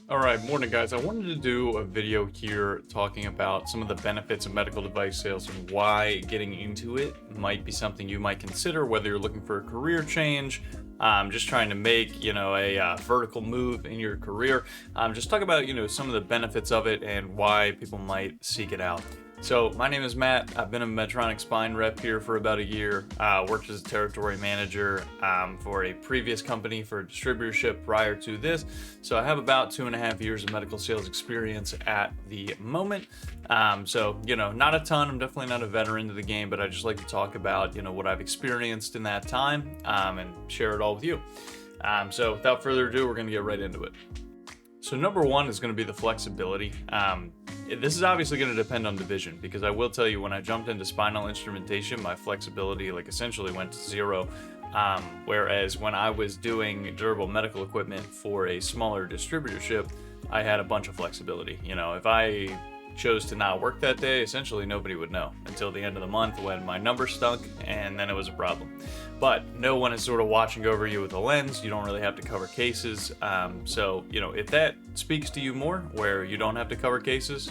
All right, morning guys. I wanted to do a video here talking about some of the benefits of medical device sales and why getting into it might be something you might consider, whether you're looking for a career change, just trying to make, a vertical move in your career. Just talk about, some of the benefits of it and why people might seek it out. So my name is Matt. I've been a Medtronic spine rep here for about a year. Worked as a territory manager for a previous company for distributorship prior to this. So I have about 2.5 years of medical sales experience at the moment. Not a ton. I'm definitely not a veteran to the game, but I just like to talk about, what I've experienced in that time and share it all with you. So without further ado, we're going to get right into it. So number one is going to be the flexibility. This is obviously going to depend on division, because I will tell you, when I jumped into spinal instrumentation, my flexibility essentially went to zero. Whereas when I was doing durable medical equipment for a smaller distributorship, I had a bunch of flexibility. If I chose to not work that day, essentially nobody would know until the end of the month when my number stunk, and then it was a problem. But no one is sort of watching over you with a lens. You don't really have to cover cases. If that speaks to you more, where you don't have to cover cases,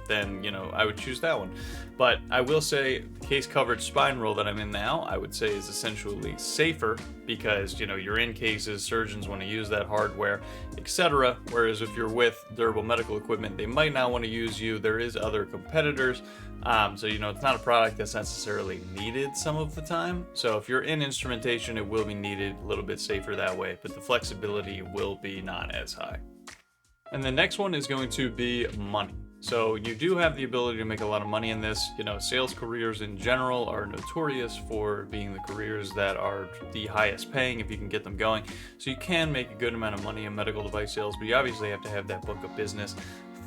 then, I would choose that one. But I will say the case coverage spine role that I'm in now, I would say is essentially safer because, you're in cases, surgeons want to use that hardware, etc. Whereas if you're with durable medical equipment, they might not want to use you. There is other competitors. It's not a product that's necessarily needed some of the time. So if you're in instrumentation, it will be needed, a little bit safer that way, but the flexibility will be not as high. And the next one is going to be money. So you do have the ability to make a lot of money in this. Sales careers in general are notorious for being the careers that are the highest paying if you can get them going. So you can make a good amount of money in medical device sales, but you obviously have to have that book of business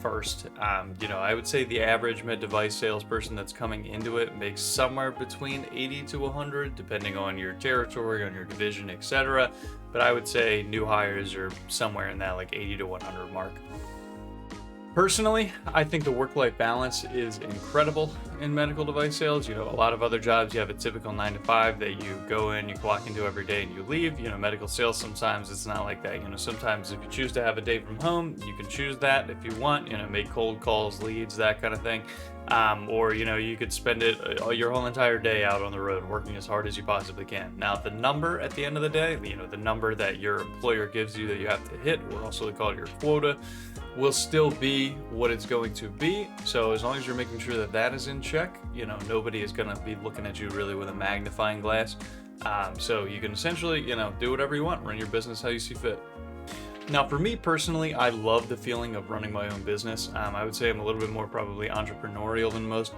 first. I would say the average med device salesperson that's coming into it makes somewhere between 80 to 100, depending on your territory, on your division, etc. But I would say new hires are somewhere in that 80 to 100 mark. Personally, I think the work-life balance is incredible in medical device sales. A lot of other jobs, you have a typical 9 to 5 that you go in, you clock into every day and you leave. Medical sales, sometimes it's not like that. Sometimes if you choose to have a day from home, you can choose that if you want, make cold calls, leads, that kind of thing. Or you could spend your whole entire day out on the road working as hard as you possibly can. Now, the number at the end of the day, the number that your employer gives you that you have to hit, or also they call it your quota, will still be what it's going to be. So as long as you're making sure that that is in check, nobody is going to be looking at you really with a magnifying glass. So you can essentially, do whatever you want, run your business how you see fit. Now, for me personally, I love the feeling of running my own business. I would say I'm a little bit more probably entrepreneurial than most.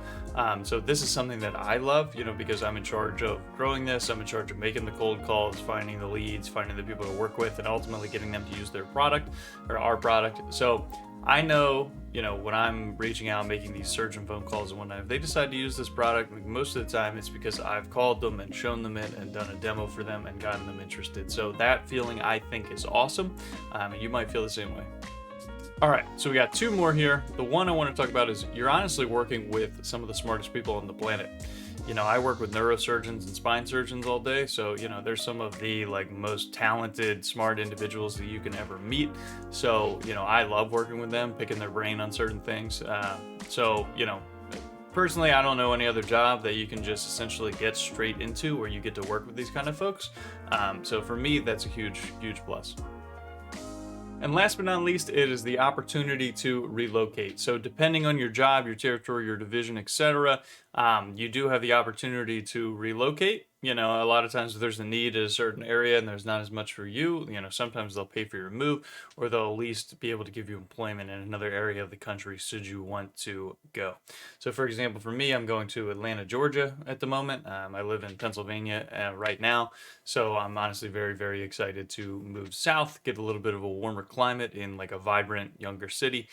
So this is something that I love, because I'm in charge of growing this. I'm in charge of making the cold calls, finding the leads, finding the people to work with, and ultimately getting them to use their product or our product. So I know, when I'm reaching out, making these surgeon phone calls and whatnot, if they decide to use this product, most of the time it's because I've called them and shown them it and done a demo for them and gotten them interested. So that feeling I think is awesome. And you might feel the same way. All right, so we got two more here. The one I want to talk about is you're honestly working with some of the smartest people on the planet. I work with neurosurgeons and spine surgeons all day, so there's some of the most talented, smart individuals that you can ever meet. So I love working with them, picking their brain on certain things. Personally, I don't know any other job that you can just essentially get straight into where you get to work with these kind of folks. So for me, that's a huge, huge plus. And last but not least, it is the opportunity to relocate. So depending on your job, your territory, your division, etc., you do have the opportunity to relocate. A lot of times if there's a need in a certain area and there's not as much for you, sometimes they'll pay for your move, or they'll at least be able to give you employment in another area of the country should you want to go. So for example, for me, I'm going to Atlanta, Georgia at the moment. I live in Pennsylvania right now. So I'm honestly very, very excited to move south, get a little bit of a warmer climate in a vibrant, younger city.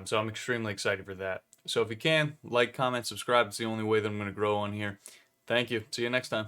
So I'm extremely excited for that. So if you can, like, comment, subscribe. It's the only way that I'm going to grow on here. Thank you. See you next time.